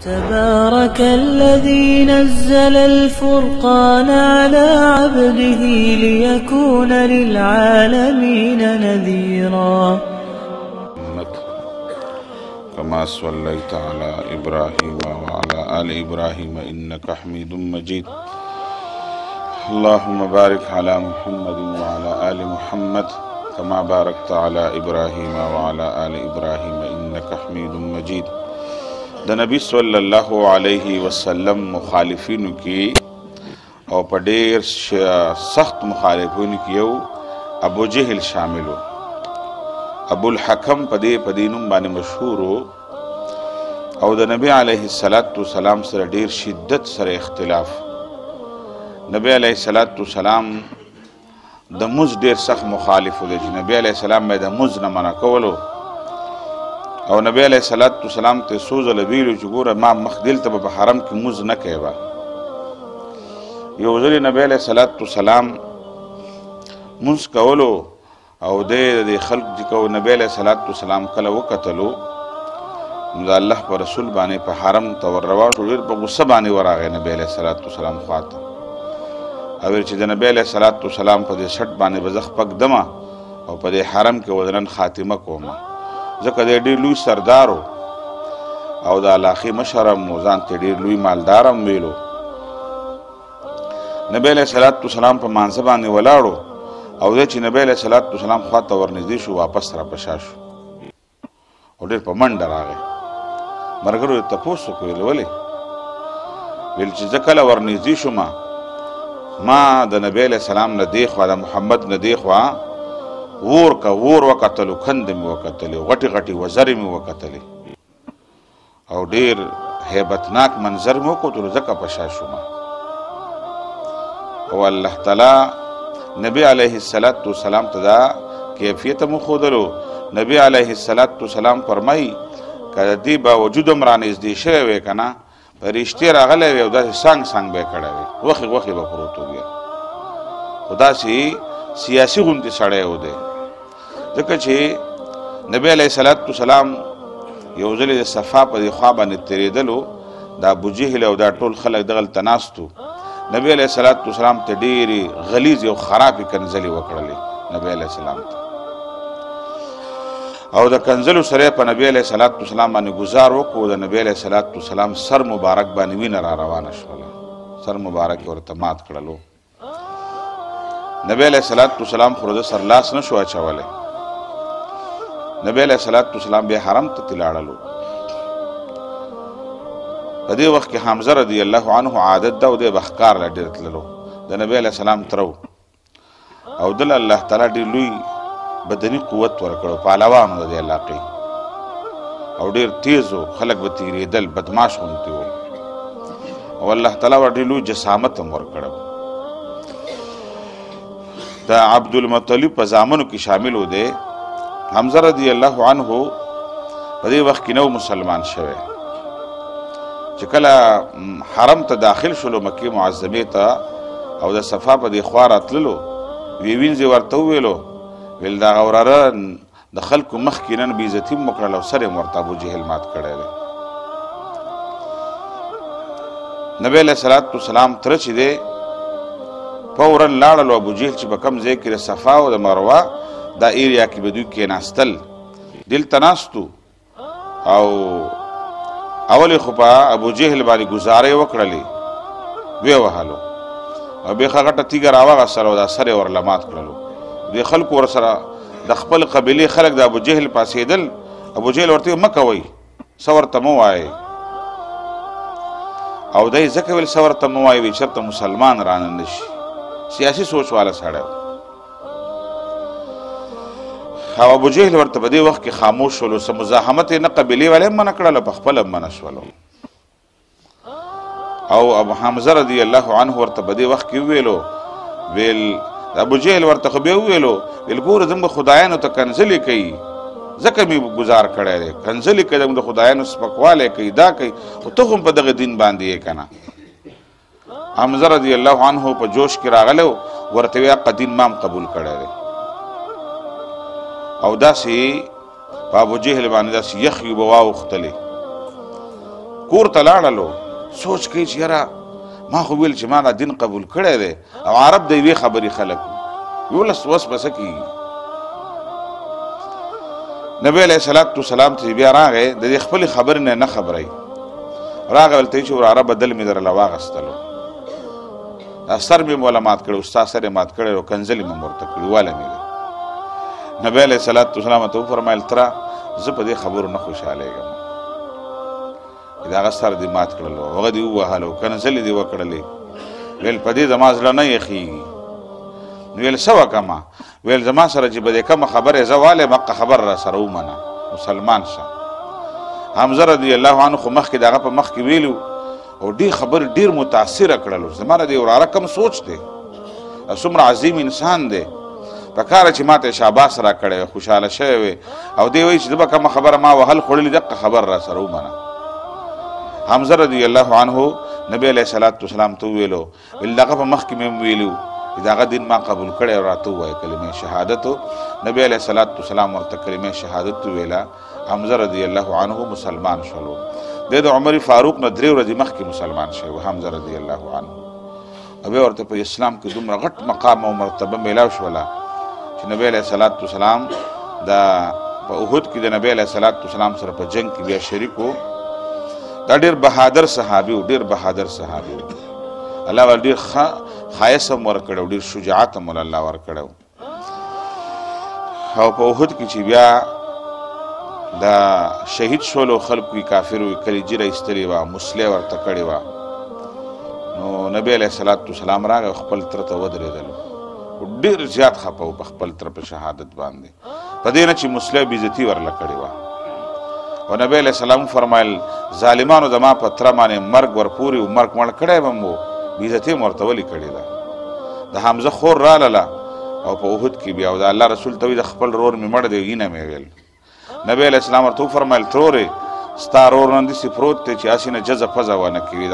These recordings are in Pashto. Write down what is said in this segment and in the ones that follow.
تبارك الذي نزل الفرقان على عبده ليكون للعالمين نذيرا. كما صليت على إبراهيم وعلى آل إبراهيم إنك حميد مجيد. اللهم بارك على محمد وعلى آل محمد كما باركت على إبراهيم وعلى آل إبراهيم إنك حميد مجيد. د نبی صلی الله علیه وسلم مخالفینو کې او په ډېر سخت مخالفینو کې یو ابو جهل شامل و. ابو الحکم په دې نوم باندې مشهور و او د نبی علیه السلام سره ډېر شدت سره اختلاف. نبی علیه السلام د مز ډېر سخت مخالف و چې نبی علیه السلام د مز نه منع کولو او نبی علیه السلام ته څو ځله ویلو چې ګوره ما مخ دلته په حرم کې مز نه کوې. یو ځل نبی علیه السلام مز کولو او د خلق چې نبی علیه السلام کله وکتلو نو د الله په رسول باندې په حرم ته ور روان شو. ډېر په غصه باندې ورغی نبی علیه السلام خواته او ویل چې د نبی علیه السلام په دې سټ باندې به زه خپک دمه او په دې حرم کې به نن خاتمه کومه، ځکه دی ډېر لوی سردار او د علاقې مشر هم و، ځان ته ډېر لوی مالدار هم ویلو. نبی علیه السلام په مانځه باندې ولاړو او دی چې نبی علیه السلام خواته ورنږدې شو واپس را په شا شو او ډېر په منډه راغی. ملګرو یې تپوس وکړو ویل ولې؟ ویل چې زه کله ورنږدې شوم ما د نبی علیه السلام نه دې خوا د محمد نه دې خوا ور وکتلو، کندې مې وکتلې، غټې غټې وزرې مې وکتلې او ډېر هیبتناک منظر مې وکتلو، ځکه په شا شوم. او الله تعالی نبی علیه السلام ته دا کیفیت هم وښودلو. نبی علیه السلام فرمایي که د دې باوجود هم رانږدې شوی وی که نه په رښتې راغلی وی او داسې څانګ به یې کړی وی، غوښې به پروت و بیا، خو داسې سیاسي غوندې سړی و دی. ځکه چې نبی علیه السلام یو ځل د صفا په دې خوا باندې تېرېدلو، د ابوجهل او دا ټول خلک دغلته ناست وو. نبی علیه السلام ته ډېرې غلیظې او خرابې کنځلې وکړلې نبی علیه السلام ته، او د کنځلو سره په نبی علیه السلام باندې ګزار وکړو. د نبی علیه السلام سر مبارک باندې وینه را روانه شوله، سر مبارک ورته مات کړلو. نبی علیه السلام خو د سر لاس نه شو اچولی. نبی علیه السلام بیا حرم ته تلاړلو. په دې وخت کې حمزه رضی الله عنه عادت ده او دی به ښکار له ډېر تللو د نبی علیه السلام تره او دله الله تعالی ډېر لوی بدني قوت ورکړو، پهلوان و د دې علاقې او ډېر تیز و، خلک به تېرېدل، بدماش غوندې و او الله تعالی ورته ډېر لوی جسامت هم ورکړی. د عبدالمطلب په زامنو کې شامل و دی. حمزه رضی الله عنه په دې وخت کې نو مسلمان شوی. چې کله حرم ته داخل شلو مکې معظمې ته او د صفا په دې خوا راتللو، وینځې ورته وویلو، ویل دغه وراره د خلکو مخکې نن بېعزتي م وکړل او سر یې ورته ابوجهل مات کړی دی. نبی علیه السلام تره چې دی فوراً لاړل. ابوجهل چې په کوم ځای کې د صفا او د مروه دا ایریا کې به دوی کېناستل، دلته ناستو او اول خو په ابوجهل باندې ګزارې وکړلې، ویې وهلو او بیا ښه غټه تیږه راواغېستله او دا سر یې ورله مات کړلو. دې خلکو ورسره د خپل قبیلې خلک د ابوجهل پاسېدل. ابوجهل ورته مه کوئ، څه ورته مه وایئ، او دی ځکه ویل څه ورته مه وایئ وی چېرته مسلمان رانه نه شي. سیاسي سوچ والا سړی و او ابوجهل ورته په دې وخت کې خاموش شولو. څه مزاحمت یې نه قبیلې والے هم منع کړله، په خپله هم منع شولو. او ابو حمزه رضی الله عنه ورته په دې وخت کې وویلو، ویل ابوجهل ورته خو بیا وویلو، ویل ګوره زموږ خدایانو ته کنځلې کوي، ځکه مې گزار کړی دی، کنځلې کوي، زموږ د خدایانو سپکوالی کوي، دا کوي، خو ته هم په دغه دین باندې یې که نه. حمزه رضی الله عنه په جوش کې راغلی ورته وی حق دین ما هم قبول کړی دی. او داسې په ابوجهل باندې داسې یخې اوبه واوښتلې، کور ته لاړلو سوچ کوي چې یاره ما خو ویل چې ما دا دین قبول کړی دی او عرب د یوې خبرې خلک یولس وس به څه کېږي. نبی علیه صلات وسلام ته بیا راغی د دې خپلې خبرې نه خبروي راغی ولته یې چې وراره بدل مې درله واغستلو دا سر مې موله مات کړی ستا سر یې مات کړی او کنځلې مې ورته کړي واله مې دی. نبی علیه صلات وسلام ته وفرمیل تره زه په دې خبرو نه خوشحالېږم د هغه سر دې مات کړلو هغه دې ووهلو کنځلې دې وکړلې ویل په دې زما زړه نه یخېږي. نو ویل څه وکړمه ویل زما سره چې به دې کومه خبرې زه والیم هغه خبر را سره ومنه مسلمان شه. حمزه رضی الله عنه خو مخکې د هغه په مخ کې ویلو او ډېر خبرې ډېر متاثره کړلو زما د دې وراره کم سوچ دی او څومره عظیم انسان دی په کاره چې ما ته شاباس را کړی خوشحاله شوی وی او دی وایي چې زه به کومه خبره ما وهل خوړلي دغه خبر را سره ومنه. حمزه رضی الله عنه نبی علیه صلات وسلام ته وویلو ویل دغه په مخکې مې ویلو چې دغه دین ما قبول کړی او راته ووایه کلمې شهادت. نبی علیه صلات وسلام ورته کلمې شهادت وویله. حمزه رضی الله عنه مسلمان شولو. د عمر فاروق نه 3 ورځې مخکې مسلمان شوی حمزه رضی الله عنه او بیا ورته په اسلام کې دومره غټ مقام او مرتبه میلاو شوله چې نبی علیه صلات وسلام دا په احد کې د نبی علیه صلات وسلام سره په جنگ کې بیا شریک و. دا ډېر بهادر صحابي و ډېر بهادر صحابي و الله ول ډېر ښایست هم ورکړی ډېر شجاعت هم الله ورکړی او په احد کې چې بیا دا شهید شولو خلکو یې کافرو یې کلیجیره ایستلې وه مسلې ورته کړې وه نو نبی علیه صلات وسلام راغی خپل تره ته ودرېدلو ډېر زیات خفه و په خپل تره په شهادت باندې په دې نه چې مسلې بېعزتي ورله کړې وه او نبی علیه السلام فرمایل ظالمانو زما په تره باندې مرګ ورپورې و مرګ مړ کړی به م و بېعزتي م ورته ولې کړې ده. د حمزه خور راله او په احد کې بیا او د الله رسول ته وایي د خپل رور مې مړ دی وینه مې ویل. نبی علیه السلام ورته وفرمیل ترورې ستا رور نن داسې پروت دی چې هسې نه جزه پزه ونه کوي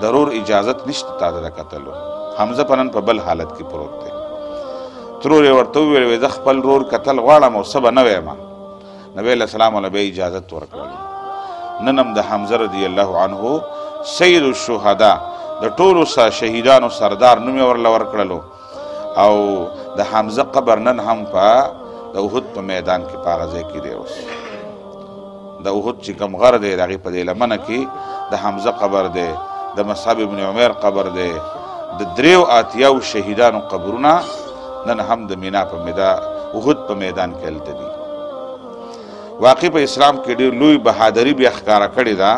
د رور اجازت نشته تا ته د کتلو حمزه په نن په بل حالت کې پروت دی. ترور یې ورته وویل زه خپل رور کتل غواړم او څه به نه وایم. نبی علیه السلام له بیا اجازت ورکړل. نن هم د حمزه رضی الله عنه سید الشهدا د ټولو شهیدانو سردار نوم یې ورله ورکړلو او د حمزه قبر نن هم په د احد په میدان کې په هغه ځای کې دی. اوس د احد چې کوم غر دی د هغې په دې لمنه کې د حمزه قبر دی د مصعب ابن عمیر قبر دی د 83 شهیدانو قبرونه نن هم د مینا په احد په میدان کې هلته دي. واقع په اسلام کې ډېر لوی بهادري بیا ښکاره کړې ده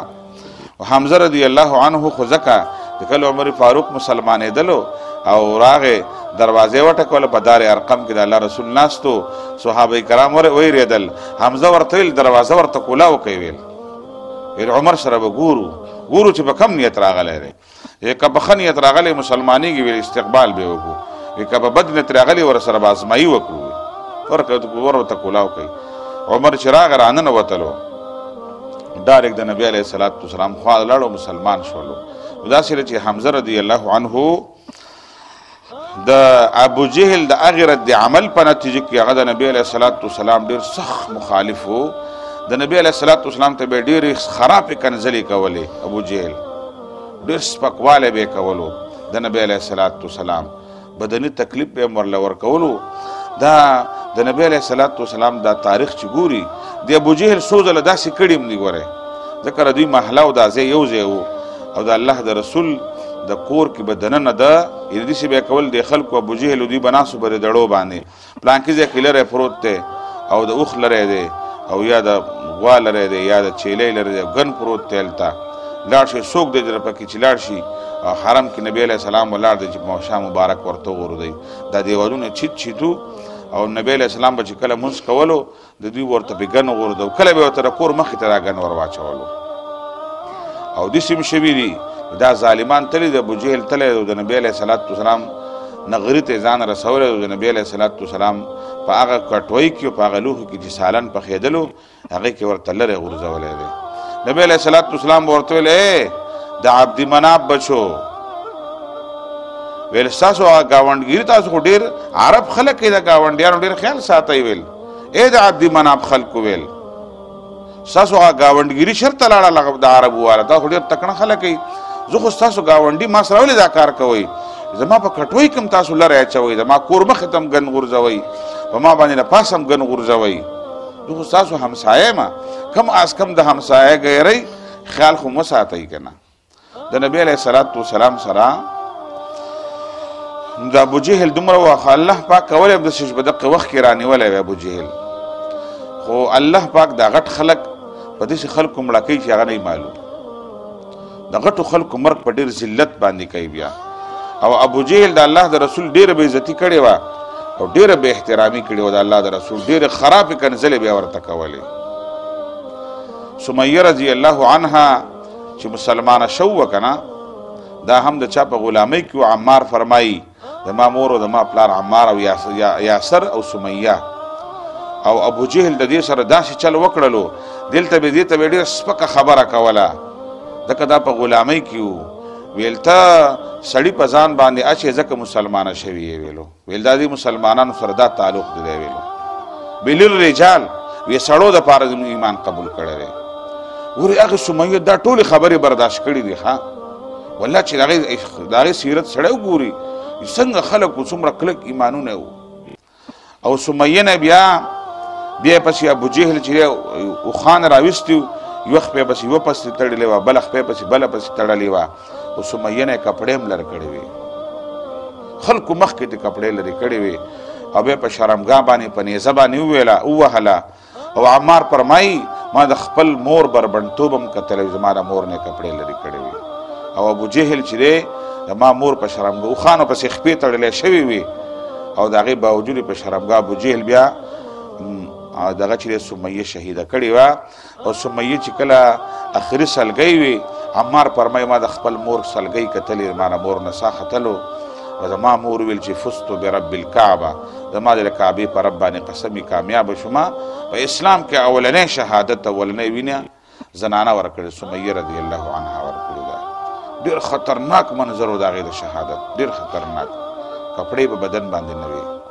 او حمزه رضی الله عنه خو ځکه چې کله عمر فاروق مسلمانېدلو او راغې دروازې وټکوله په دار ارقم کې د الله رسول ناستو صحابه کرام ویرېدل حمزه ورته ویل دروازه ورته کولاو کوي ویل عمر سره به ګورو چې په کم نیت راغلی دی که په ښه نیت راغلی مسلمانېږي ویل استقبال به وکړو که په بد نیت راغلی ورسره به ازمایي وکړو ورته کولاو کوي. عمر چې راغی راننوتلو ډایرکټ د نبی علیه صلات وسلام خوا لاړو مسلمان شولو. داسې چې حمزه رضی الله عنه د ابو جهل د هغې رد عمل په نتیجه کې هغه د نبی علیه صلات وسلام ډېر سخت مخالف و. د نبی علیه صلات وسلام ته به یې ډېرې خرابې کنځلې کولې ابو جهل ډېر سپکوالی به یې کولو د نبی علیه صلات وسلام بدني تکلیف به یې ورله ورکولو. دا د نبی علیه صلات وسلام دا تاریخ چې ګوري د ابو جهل څو ځله داسې کړي هم دي ګورئ ځکه د دوی محله او دا ځای یو ځای و او د الله د رسول د کور کې به دننه ده داسې به یې کول د خلکو ابو جهل دوی به ناستو به د دړو باندې پلانکي ځای کې لری پروت دی او د اوښ لری دی او یا د غوا لری دی یا د چیلۍ لری دی ګن پروت دی هلته لاړ شي څوک دی در پکې چې لاړ شي حرم کې نبی علیه السلام ولاړ دی چې ماښام مبارک ورته وغورځوي دا دیوالونه چیت چیتو او نبی علیه السلام به چې کله مونځ کولو د دوی ورته به ګن وغورځو کله به ورته د کور مخې ته دا ګن ور واچولو او داسې هم شوي دي دا ظالمان تللی د ابو جهل تللی د نبی علیه صلات وسلام نغري ته ځان رسولی د نبی علیه صلات وسلام په هغه کټوۍ کې او په هغه لوښو کې چې سالن پخېدلو هغې کې ورته لرې غورځولی دی. نبی علیه صلات وسلام به ورته ویل د عبدمناف بچو ویل ستاسو هغه ګاونډګیري تاسو خو ډېر عرب خلک یې د ګاونډیانو ډېر خیال ساتئ ویل د عبدمناف خلکو ویل ستاسو هغه ګاونډګیري شرط لاړه د عربو والا دا خو ډېر تکړه خلک یي زه خو ستاسو ګاونډي ما سره ولې دا کار کوئ زما په کټوۍ کوم تاسو لرې اچوئ زما کور مخې ته هم ګن غورځوئ په ما باندې د پاسه هم ګن غورځوئ زه خو ستاسو همسایه یم کم از کم د همسایه ګیرئ خیال خو مه ساتئ که نه د نبي علیه صلات وسلام سره د ابوجهل دومره واخه الله پاک کولی هم داسې په دقه وخت کې رانیولی وی ابوجهل خو الله پاک دا غټ خلک په داسې خلکو مړه کوي چې هغه نه معلوم د غټو خلکو مرګ په ډېر ذلت باندې کوي بیا او ابوجهل د الله د رسول ډېره بې عزتي کړې وه او ډېره بې احترامي کړې وه د الله د رسول ډېرې خرابې کنځلې بیا ورته کولې سمیه رضی الله عنها چې مسلمانه شو وه که نه دا هم د چا په غلامۍ کې و عمار فرمایي زما مور او زما پلار عمار او یاسر او سمیه او ابوجهل د دې سره داسې چل وکړلو دلته به دې ته به ډېره سپکه خبره کوله ځکه دا په غلامۍ کې و ویل ته سړي په ځان باندې اچې ځکه مسلمانه شوي یې ویلو ویل دا دې مسلمانانو سره دا تعلق دی ویلو بللرجال وی سړو دپاره زموږ ایمان قبول کړی دی ورې هغې سمیه دا ټولې خبرې برداشت کړي دي ښه والله چې د هغې سیرت سړی وګوري څنګه خلکو څومره کلک ایمانونه و او سمیه نه بیا پسې ابوجهل چې اوښان راویستي یوه خپې پسې یوه پسې تړلې وه بله خپې پسې بله پسې تړلې وه او سمیه نه یې کپړې هم لرې کړې وې خلکو مخکې تې کپړې لرې کړې وې او بیا په شرمګاه باندې په نیزه باندې ووهله او عمار فرمایي ما د خپل مور بربنډتوب هم کتلی زما د مور نه کپړې لرې کړې وې او ابوجهل چې دی زما مور په شرمګاه اوښانو پسې خپې تړلې شوې وې او د هغې باوجود په شرمګاه ابوجهل بیا دغه چې سمیه شهیده کړې وه او سمیه چې کله اخري سلګۍ وي عمار فرمایي ما د خپل مور سلګۍ کتلې ما د مور نسا ختلو او زما مور ویل چې فزتو برب الکعبه زما د کعبې په رب باندې قسم کامیابه شومه په اسلام کې اولنۍ شهادت اولنۍ وینه زنانه ورکړې سمیه رضی الله عنها ورکړې ده ډېر خطرناک منظر و د هغې د شهادت ډېر خطرناک کپړې په بدن باندې نه وي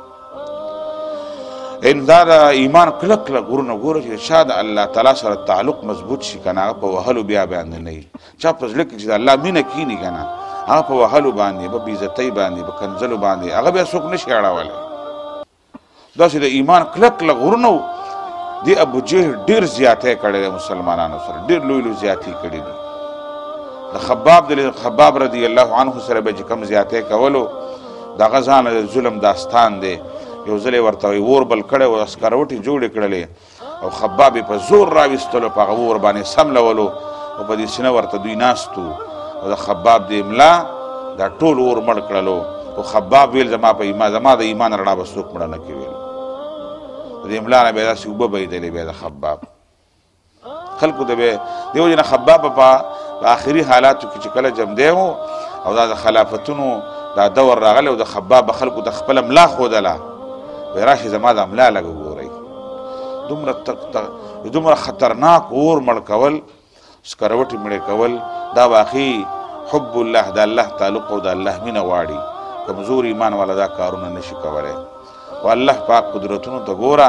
دا د ایمان کلک کلک ورونه ګوره چې چا د الله تعالی سره تعلق مضبوط شي که نه هغه په وهلو بیا باندې نه وي چا په زړه کې چې د الله مینه کیني که نه هغه په وهلو باندې په بېعزتۍ باندې په کنځلو باندې هغه بیا څوک نشي اړولی داسې د ایمان کلک کلک ورونه و دې ابوجهل ډېر زیاتی کړی دی مسلمانانو سره ډېر لوی لوی زیاتي کړي دي د خباب رضی الله عنه سره به چې کوم زیاتی کولو د هغه ځانه د ظلم داستان دی یو ځل یې ورته اور بل کړی و اسکروټې جوړې کړلې او خباب یې په زور راویستلو په هغه اور باندې سملولو او په دې سینه ورته دوی ناست وو او د خباب د املا دا ټول اور مړ کړلو او خباب ویل زما د ایمان رڼا به څوک مړه نه کړي ویل د املا نه بیا داسې اوبه بهېدلې بیا د خباب خلکو ته به دې وجې نه خباب په آخري حالاتو کې چې کله جمدی و او دا د خلافتونو دا دور راغلی او د خباب به خلکو ته خپله ملا ښودله وی راشي زما د املا لږ وګورئ دومره خطرناک اور مړ کول سکروټې مړې کول دا واقعي حب الله د الله تعلق او د الله مینه غواړي کمزور ایمان والا دا کارونه نشي کولی و الله پاک قدرتونو ته ګوره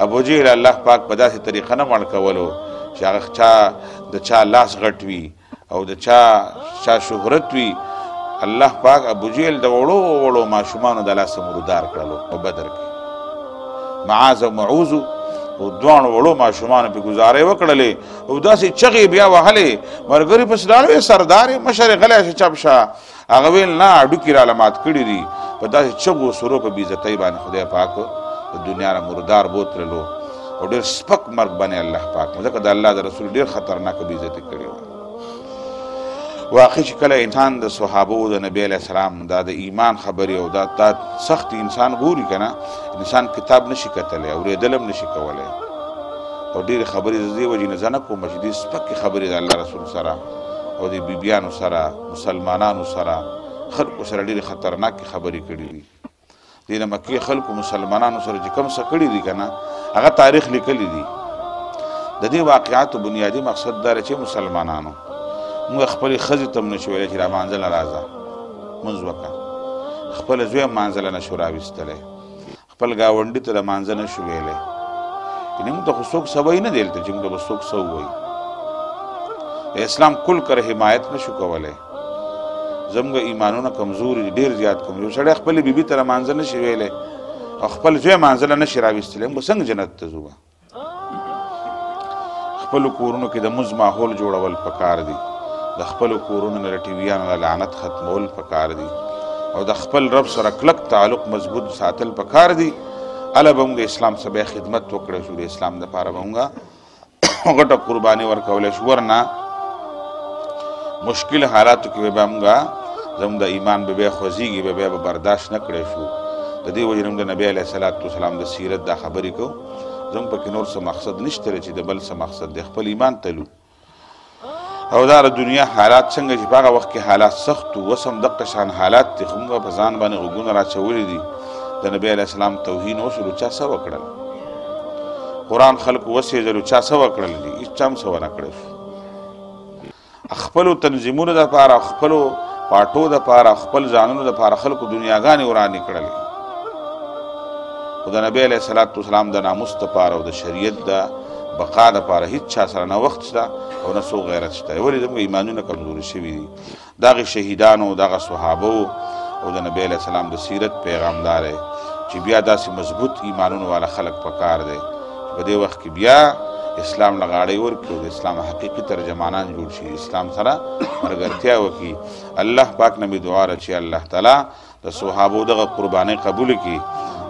ابوجهل الله پاک په داسې طریقه نه مړ کولو چې هغه د چا لاس غټ وي او د چا شهرت وي الله پاک ابوجهل د وړو وړو ماشومانو د لاسه مردار کړلو په بدر کې معاذ او معوذ او دواړو وړو ماشومانو پې ګزارې وکړلې او داسې چغې بیا وهلې ملګري پسې لاړې سردار یې مشر یې غلی شه چپ شه هغه ویل نه هډوکي راله مات کړي دي په داسې چغو سرو په بېعزتۍ باندې خدای پاک د دنیا نه مردار بوتللو او ډېر سپک مرګ باندې الله پاک ځکه د الله د رسول ډېر خطرناکه بېعزتي کړې وه واقع چې کله انسان د صحابو د نبی علیه السلام دا د ایمان خبرې او دا سخت انسان ګوري که نه انسان کتاب نشي کتلی اورېدل هم نشي کولی او ډېرې خبرې د دې وجې نه زه نه کوم چې دې سپکې خبرې د الله رسول سره او د بیبیانو سره مسلمانانو سره خلکو سره ډېرې خطرناکې خبرې کړي دي دې د مکې خلکو مسلمانانو سره چې کوم څه کړي دي که نه هغه تاریخ لیکلی دي د دې واقعاتو بنیادي مقصد دا چې مسلمانانو موږ خپلې ښځې ته هم نشو ویلی چې را مانځله راځه مونځ وکړه خپله زوی هم مانځله نشو راویستلی خپل ګاونډي ته د مانځه نشو ویلی کنی موږ ته خو څوک سوی نه دی دلته چې موږ ته به څوک څه ووایي د اسلام کل کر حمایت نشو کولی زموږ ایمانونه کمزوري دي ډېر زیات کمزوري سړی خپلې بیبي ته لمانځه نشي ویلی او خپل زوی مانځله نشي راویستلی موږ څنګه جنت ته ځو خپلو کورونو کې د مونځ ماحول جوړول پکار دي د خپلو کورونو نه د ټیویانو د لعنت ختمول پکار دي او د خپل رب سره کلک تعلق مضبوط ساتل پکار دي هله به موږ د اسلام څخه بیا خدمت وکړی شو د اسلام دپاره به موږ غټه قرباني ورکولی شو ورنه مشکل حالاتو کې به موږ زموږ د ایمان به بیا خوځېږي به بیا به برداشت نه کړی شو د دې وجې نه د نبي علیه صلات وسلام د سیرت دا خبرې کوو زموږ پکې نور څه مقصد نشته چې د بل څه مقصد دی خپل ایمان تلو او دا د دنیا حالات څنګه چې په هغه وخت کې حالات سخت وو اوس هم دقه شان حالات دي خو موږ په ځان باندې غوږونه راچولي دي د نبي علیه السلام توهین وشلو چا څه وکړل قرآن خلکو وسېږلو چا څه وکړل دي هېڅ چا هم څه ونه کړی شو خپلو تنظیمونو دپاره خپلو پاټو دپاره خپل ځانونو دپاره خلکو دنیاګانې ورانې کړلې خو د نبی علیه صلات وسلام د ناموس دپاره او د شریعت د بقا دپاره هېڅ چا سره نه وخت شته او نه څوک غیرت شته ولې زموږ ایمانونه کمزوري شوي دي دغې شهیدانو دغه صحابو او د نبی علیه السلام د سیرت پیغامدار دی چې بیا داسې مضبوط ایمانونو والا خلک پکار دی په دې وخت کې بیا اسلام له غاړې ورکړي او د اسلام حقیقي ترجمانان جوړ شي اسلام سره ملګرتیا وکړي الله پاک نه مې دعا ده چې الله تعالی د صحابو دغه قربانۍ قبول کړي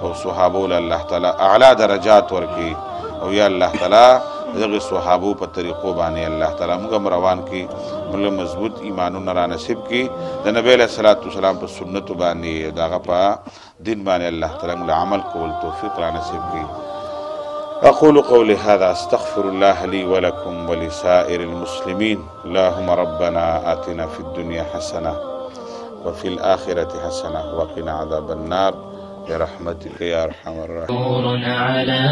او صحابو له الله تعالی اعلی درجات ورکړي او یا الله تعالی دغه صحابو په طریقو باندې الله تعالی موږ هم روان کړي موږ مضبوط ایمانونه را نصیب کړي د نبی علیه صلات وسلام په سنتو باندې د هغه په دین باندې الله تعالی موږ عمل کول توفیق را نصیب کړي أقول قولي هذا أستغفر الله لي ولكم ولسائر المسلمين اللهم ربنا آتنا في الدنيا حسنة وفي الآخرة حسنة وقنا عذاب النار برحمتك يا أرحم الراحمين. نور على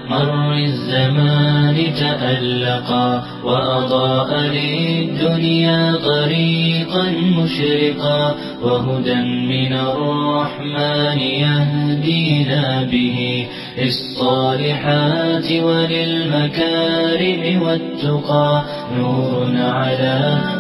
مر الزمان تألقا وأضاء للدنيا طريقا مشرقا وهدى من الرحمن يهدينا به للصالحات وللمكارم والتقى. نور على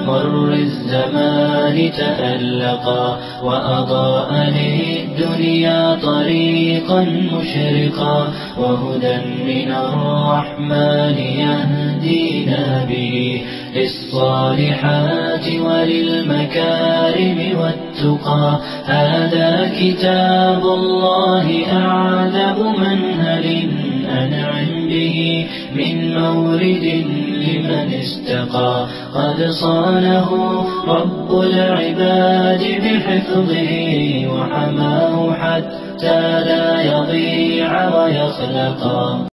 مر الزمان تألقا وأضاء للدنيا طريقا مشرقا وهدى من الرحمن يهدينا به للصالحات وللمكارم والتقى. هذا كتاب الله أعذب منهل أنعم به من مورد لمن استقى. قد صانه رب العباد بحفظه وحماه حتى لا يضيع ويخلقا.